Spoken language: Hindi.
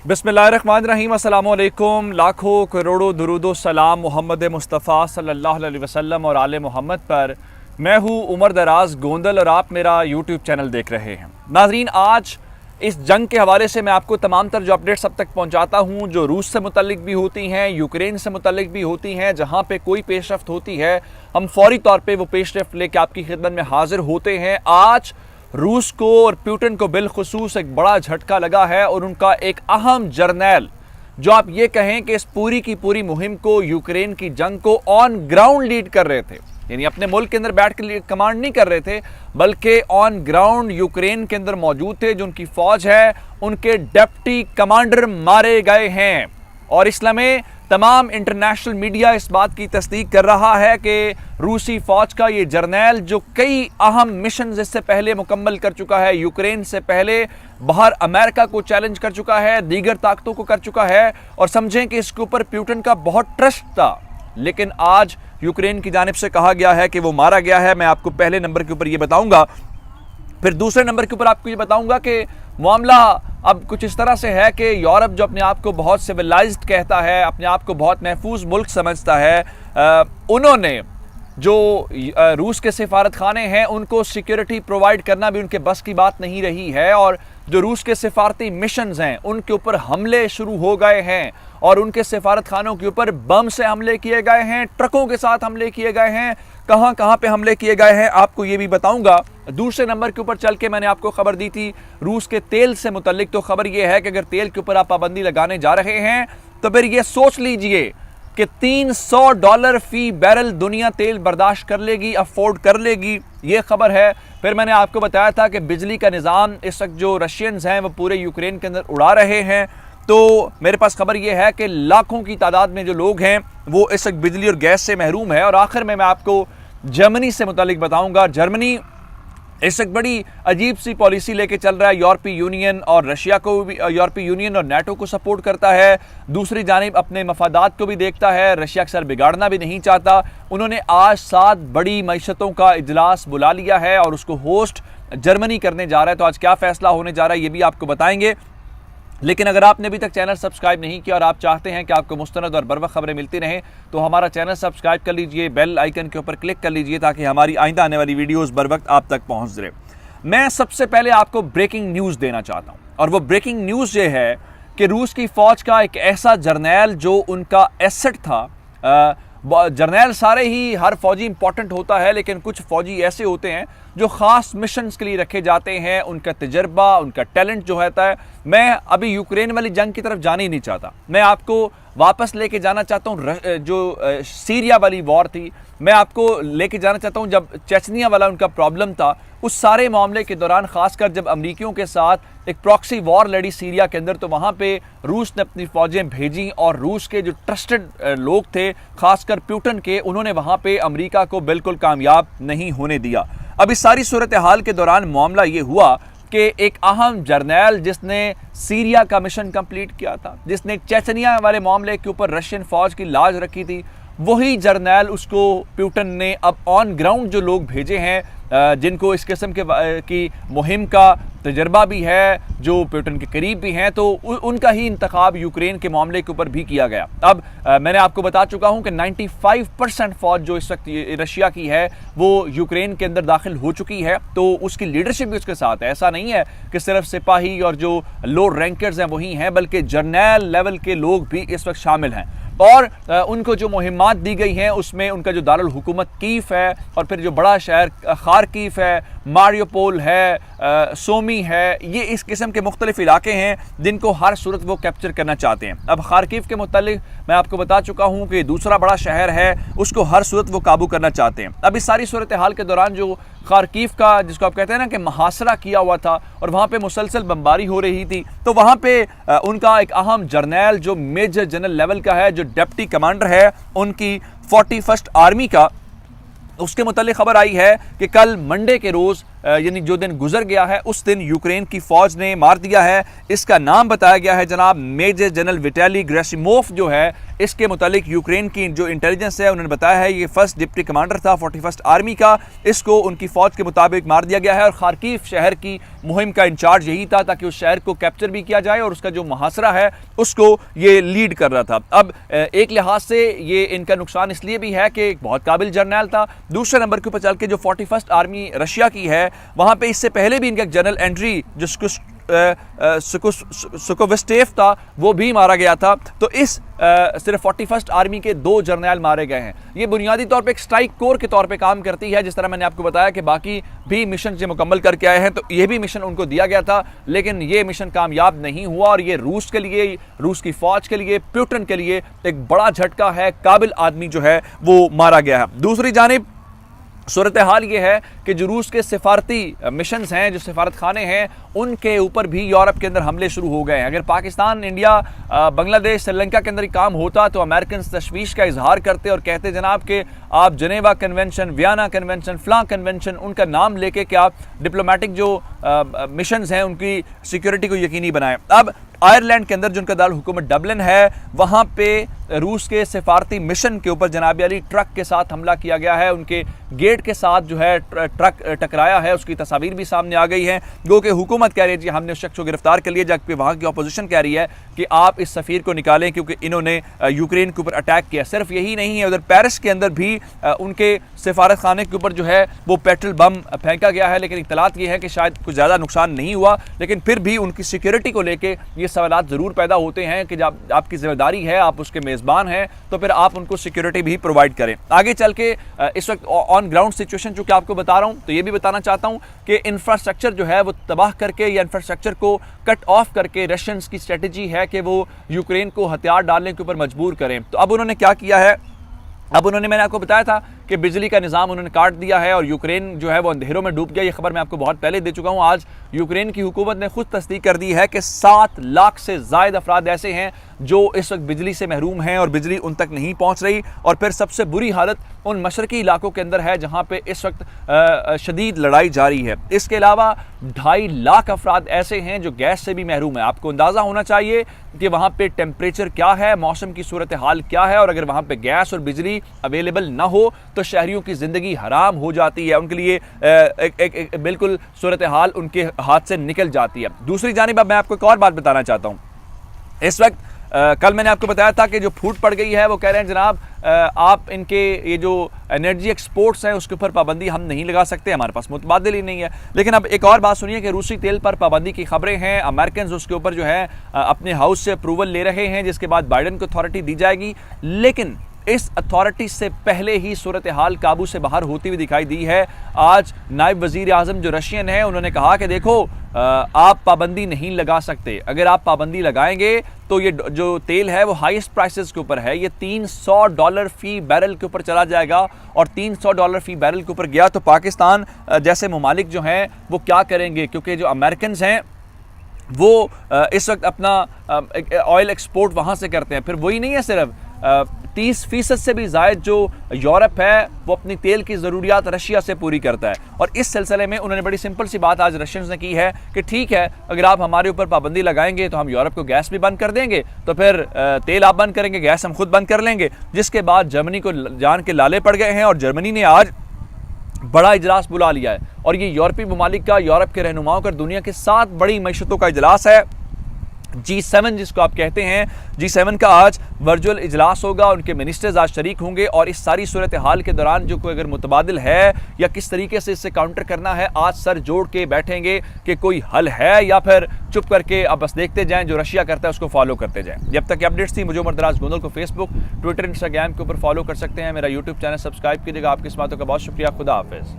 बिस्मिल्लाहिर्रहमानिर्रहीम, अस्सलामु अलैकुम। लाखों करोड़ों दुरूदो सलाम मोहम्मद मुस्तफ़ा सल्लल्लाहु अलैहि वसल्लम और आले मोहम्मद पर। मैं हूँ उमर दराज गोंदल और आप मेरा यूट्यूब चैनल देख रहे हैं। नाजरीन, आज इस जंग के हवाले से मैं आपको तमाम तर जो अपडेट्स अब तक पहुँचाता हूँ, जो रूस से मुतल्लिक भी होती हैं, यूक्रेन से मुतल्लिक भी होती हैं, जहाँ पर कोई पेशरफ्त होती है हम फौरी तौर पर वो पेशरफ्त लेके आपकी खिदमत में हाजिर होते हैं। आज रूस को और पुतिन को बिलखुसूस एक बड़ा झटका लगा है और उनका एक अहम जर्नैल, जो आप ये कहें कि इस पूरी की पूरी मुहिम को, यूक्रेन की जंग को ऑन ग्राउंड लीड कर रहे थे, यानी अपने मुल्क के अंदर बैठ के कमांड नहीं कर रहे थे, बल्कि ऑन ग्राउंड यूक्रेन के अंदर मौजूद थे। जो उनकी फौज है, उनके डिप्टी कमांडर मारे गए हैं। और इसमें तमाम इंटरनेशनल मीडिया इस बात की तस्दीक कर रहा है कि रूसी फौज का ये जर्नैल, जो कई अहम मिशन इससे पहले मुकम्मल कर चुका है, यूक्रेन से पहले बाहर अमेरिका को चैलेंज कर चुका है, दीगर ताकतों को कर चुका है, और समझें कि इसके ऊपर पुतिन का बहुत ट्रस्ट था, लेकिन आज यूक्रेन की जानिब से कहा गया है कि वो मारा गया है। मैं आपको पहले नंबर के ऊपर ये बताऊंगा, फिर दूसरे नंबर के ऊपर आपको ये बताऊंगा कि मामला अब कुछ इस तरह से है कि यूरोप, जो अपने आप को बहुत सिविलाइज्ड कहता है, अपने आप को बहुत महफूज मुल्क समझता है, उन्होंने जो रूस के सिफारत खाने हैं उनको सिक्योरिटी प्रोवाइड करना भी उनके बस की बात नहीं रही है। और जो रूस के सिफारती मिशंस हैं उनके ऊपर हमले शुरू हो गए हैं और उनके सिफारत खानों के ऊपर बम से हमले किए गए हैं, ट्रकों के साथ हमले किए गए हैं। कहां कहां पे हमले किए गए हैं आपको ये भी बताऊंगा। दूसरे नंबर के ऊपर चल के मैंने आपको खबर दी थी रूस के तेल से मुतल्लिक, तो खबर ये है कि अगर तेल के ऊपर आप पाबंदी लगाने जा रहे हैं तो फिर ये सोच लीजिए कि $300 फी बैरल दुनिया तेल बर्दाश्त कर लेगी, अफोर्ड कर लेगी, ये खबर है। फिर मैंने आपको बताया था कि बिजली का निज़ाम इस वक्त जो रशियंस हैं वो पूरे यूक्रेन के अंदर उड़ा रहे हैं। तो मेरे पास खबर यह है कि लाखों की तादाद में जो लोग हैं वो इस वक्त बिजली और गैस से महरूम है। और आखिर में मैं आपको जर्मनी से मुतालिक बताऊंगा। जर्मनी इस एक बड़ी अजीब सी पॉलिसी लेके चल रहा है, यूरोपीय यूनियन और रशिया को भी, यूरोपीय यूनियन और नाटो को सपोर्ट करता है, दूसरी जानिब अपने मफादात को भी देखता है, रशिया का सर बिगाड़ना भी नहीं चाहता। उन्होंने आज 7 बड़ी मईशतों का इजलास बुला लिया है और उसको होस्ट जर्मनी करने जा रहा है। तो आज क्या फैसला होने जा रहा है ये भी आपको बताएंगे। लेकिन अगर आपने अभी तक चैनल सब्सक्राइब नहीं किया और आप चाहते हैं कि आपको मुस्तनद और बरवक्त खबरें मिलती रहें, तो हमारा चैनल सब्सक्राइब कर लीजिए, बेल आइकन के ऊपर क्लिक कर लीजिए ताकि हमारी आइंदा आने वाली वीडियोस बर वक्त आप तक पहुंच रहे। मैं सबसे पहले आपको ब्रेकिंग न्यूज़ देना चाहता हूं, और वो ब्रेकिंग न्यूज़ ये है कि रूस की फ़ौज का एक ऐसा जर्नैल जो उनका एसेट था, जर्नैल सारे ही, हर फौजी इंपॉर्टेंट होता है, लेकिन कुछ फौजी ऐसे होते हैं जो ख़ास मिशंस के लिए रखे जाते हैं, उनका तजर्बा, उनका टैलेंट जो होता है। मैं अभी यूक्रेन वाली जंग की तरफ जाना ही नहीं चाहता, मैं आपको वापस लेके जाना चाहता हूँ जो सीरिया वाली वॉर थी, मैं आपको लेके जाना चाहता हूँ जब चेचनिया वाला उनका प्रॉब्लम था, उस सारे मामले के दौरान, खासकर जब अमरीकियों के साथ एक प्रॉक्सी वॉर लड़ी सीरिया के अंदर, तो वहाँ पे रूस ने अपनी फौजें भेजी और रूस के जो ट्रस्टेड लोग थे, खासकर पुतिन के, उन्होंने वहाँ पे अमरीका को बिल्कुल कामयाब नहीं होने दिया। अब इस सारी सूरत हाल के दौरान मामला ये हुआ कि एक अहम जर्नैल जिसने सीरिया का मिशन कंप्लीट किया था, जिसने चेचनिया वाले मामले के ऊपर रशियन फौज की लाज रखी थी, वही जर्नैल, उसको पुतिन ने अब ऑन ग्राउंड जो लोग भेजे हैं, जिनको इस किस्म की मुहिम का तजर्बा भी है, जो पुतिन के करीब भी हैं, तो उनका ही इंतखाब यूक्रेन के मामले के ऊपर भी किया गया। अब मैंने आपको बता चुका हूं कि 95% फौज जो इस वक्त रशिया की है वो यूक्रेन के अंदर दाखिल हो चुकी है, तो उसकी लीडरशिप भी उसके साथ है। ऐसा नहीं है कि सिर्फ सिपाही और जो लो रैंकर्स हैं वही हैं, बल्कि जर्नैल लेवल के लोग भी इस वक्त शामिल हैं। और उनको जो मुहिम्मात दी गई हैं उसमें उनका जो दारुल हुकूमत कीफ है, और फिर जो बड़ा शहर खारकीव है, मारियोपोल है, सोमी है, ये इस किस्म के मुख्तलिफ इलाके हैं जिनको हर सूरत वो कैप्चर करना चाहते हैं। अब खारकीव के मुतालिक मैं आपको बता चुका हूँ कि दूसरा बड़ा शहर है, उसको हर सूरत वो काबू करना चाहते हैं। अब इस सारी सूरत हाल के दौरान जो खारकीव का, जिसको आप कहते हैं ना कि मुहासरा किया हुआ था और वहाँ पे मुसलसल बमबारी हो रही थी, तो वहाँ पे उनका एक अहम जर्नैल जो मेजर जनरल लेवल का है, जो डिप्टी कमांडर है उनकी 41st आर्मी का, उसके मुतालिक खबर आई है कि कल मंडे के रोज़ यानी जो दिन गुजर गया है उस दिन यूक्रेन की फौज ने मार दिया है। इसका नाम बताया गया है जनाब मेजर जनरल विटाली गेरासिमोव जो है। इसके मुतालिक यूक्रेन की जो इंटेलिजेंस है उन्होंने बताया है ये फर्स्ट डिप्टी कमांडर था 41st आर्मी का, इसको उनकी फौज के मुताबिक मार दिया गया है और खार्किव शहर की मुहिम का इंचार्ज यही था ताकि उस शहर को कैप्चर भी किया जाए और उसका जो मुहासरा है उसको ये लीड कर रहा था। अब एक लिहाज से ये इनका नुकसान इसलिए भी है कि एक बहुत काबिल जर्नल था। दूसरे नंबर के ऊपर चल के जो 41st आर्मी रशिया की है वहाँ पे इससे पहले भी इनका जनरल एंड्री जो सुकोविस्टेव था वो भी मारा गया था। तो इस सिर्फ 41st आर्मी के 2 जर्नल मारे गए हैं। ये बुनियादी तौर पे एक स्ट्राइक कोर के तौर पे काम करती है, जिस तरह मैंने आपको बताया कि बाकी भी मिशन जो मुकम्मल करके आए हैं तो ये भी मिशन उनको दिया गया था, लेकिन ये मिशन कामयाब नहीं हुआ और ये रूस के लिए, रूस की फौज के लिए, प्यूटन के लिए एक बड़ा झटका है। काबिल आदमी जो है वो मारा गया है। दूसरी जानिब सूरत हाल ये है कि जो रूस के सिफारती मिशंस हैं, जो सिफारत खाने हैं, उनके ऊपर भी यूरोप के अंदर हमले शुरू हो गए हैं। अगर पाकिस्तान, इंडिया, बांग्लादेश, श्रीलंका के अंदर ही काम होता तो अमेरिकन तशवीश का इजहार करते और कहते जनाब कि आप जनेवा कन्वेंशन, वियना कन्वेंशन, फ्लां कन्वेंशन, उनका नाम लेके कि आप डिप्लोमेटिक जो मिशंस हैं उनकी सिक्योरिटी को यकीनी बनाएं। अब आयरलैंड के अंदर जो उनका दारुल हुकूमत डबलिन है वहाँ पे रूस के सिफारती मिशन के ऊपर जनाब अली ट्रक के साथ हमला किया गया है। उनके गेट के साथ जो है ट्रक टकराया है, उसकी तस्वीर भी सामने आ गई है। गो कि हुकूमत कह रही है जी हमने उस शख्स को गिरफ्तार कर लिया, जबकि वहाँ की अपोजिशन कह रही है कि आप इस सफ़ीर को निकालें क्योंकि इन्होंने यूक्रेन के ऊपर अटैक किया। सिर्फ यही नहीं है, उधर पेरिस के अंदर भी उनके सिफारत खाने के ऊपर जो है वो पेट्रोल बम फेंका गया है, लेकिन इत्तलात ये है कि शायद कुछ ज़्यादा नुकसान नहीं हुआ, लेकिन फिर भी उनकी सिक्योरिटी को लेके ये सवालात ज़रूर पैदा होते हैं कि जब आपकी जिम्मेदारी है, आप उसके मेज़बान हैं, तो फिर आप उनको सिक्योरिटी भी प्रोवाइड करें। आगे चल के इस वक्त ऑन ग्राउंड सिचुएशन जो कि आपको बता रहा हूँ, तो ये भी बताना चाहता हूँ कि इंफ्रास्ट्रक्चर जो है वो तबाह करके या इंफ्रास्ट्रक्चर को कट ऑफ करके रशियंस की स्ट्रेटजी है कि वो यूक्रेन को हथियार डालने के ऊपर मजबूर करें। तो अब उन्होंने क्या किया है, अब उन्होंने, मैंने आपको बताया था कि बिजली का निज़ाम उन्होंने काट दिया है और यूक्रेन जो है वो अंधेरों में डूब गया। ये खबर मैं आपको बहुत पहले दे चुका हूँ। आज यूक्रेन की हुकूमत ने खुद तस्दीक कर दी है कि 7 लाख से ज़ायद अफराद ऐसे हैं जो इस वक्त बिजली से महरूम हैं और बिजली उन तक नहीं पहुँच रही। और फिर सबसे बुरी हालत उन मशरकी इलाकों के अंदर है जहाँ पर इस वक्त शदीद लड़ाई जारी है। इसके अलावा 2.5 लाख अफराद ऐसे हैं जो गैस से भी महरूम है। आपको अंदाज़ा होना चाहिए कि वहाँ पर टेम्परेचर क्या है, मौसम की सूरत हाल क्या है, और अगर वहाँ पर गैस और बिजली अवेलेबल ना हो तो शहरियों की ज़िंदगी हराम हो जाती है। उनके लिए एक बिल्कुल सूरत हाल उनके हाथ से निकल जाती है। दूसरी जानिब अब मैं आपको एक और बात बताना चाहता हूँ। इस वक्त कल मैंने आपको बताया था कि जो फूट पड़ गई है वो कह रहे हैं जनाब आप इनके ये जो एनर्जी एक्सपोर्ट्स हैं उसके ऊपर पाबंदी हम नहीं लगा सकते, हमारे पास मुतबादिल ही नहीं है। लेकिन अब एक और बात सुनिए कि रूसी तेल पर पाबंदी की खबरें हैं। अमेरिकन उसके ऊपर जो है अपने हाउस से अप्रूवल ले रहे हैं, जिसके बाद बाइडन को अथॉरिटी दी जाएगी। लेकिन इस अथॉरिटी से पहले ही सूरत हाल काबू से बाहर होती हुई दिखाई दी है। आज नायब वज़ीर आज़म जो रशियन है उन्होंने कहा कि देखो आप पाबंदी नहीं लगा सकते, अगर आप पाबंदी लगाएंगे तो ये जो तेल है वो हाईएस्ट प्राइसेस के ऊपर है, ये $300 फी बैरल के ऊपर चला जाएगा। और $300 फी बैरल के ऊपर गया तो पाकिस्तान जैसे ममालिक जो हैं वो क्या करेंगे, क्योंकि जो अमेरिकन हैं वो इस वक्त अपना ऑयल एक्सपोर्ट वहाँ से करते हैं। फिर वही नहीं है, सिर्फ 30% से भी ज़ायद जो यूरोप है वो अपनी तेल की ज़रूरियात रशिया से पूरी करता है। और इस सिलसिले में उन्होंने बड़ी सिंपल सी बात आज रशियंस ने की है कि ठीक है, अगर आप हमारे ऊपर पाबंदी लगाएंगे तो हम यूरोप को गैस भी बंद कर देंगे, तो फिर तेल आप बंद करेंगे, गैस हम खुद बंद कर लेंगे। जिसके बाद जर्मनी को जान के लाले पड़ गए हैं और जर्मनी ने आज बड़ा इजलास बुला लिया है। और ये यूरोपीय ममालिक का, यूरोप के रहनुमाओं का, दुनिया के 7 बड़ी मईशतों का इजलास है, G7 जिसको आप कहते हैं। G7 का आज वर्चुअल इजलास होगा, उनके मिनिस्टर्स आज शरीक होंगे और इस सारी सूरत हाल के दौरान जो कोई अगर मुतबादिल है या किस तरीके से इससे काउंटर करना है, आज सर जोड़ के बैठेंगे कि कोई हल है या फिर चुप करके अब बस देखते जाएं, जो रशिया करता है उसको फॉलो करते जाएं। जब तक की अपडेट्स थी, मुझे उमर दराज गोंदल को फेसबुक, ट्विटर, इंस्टाग्राम के ऊपर फॉलो कर सकते हैं। मेरा यूट्यूब चैनल सब्सक्राइब कीजिएगा। आपकी इस बातों का बहुत शुक्रिया। खुदा हाफिज़।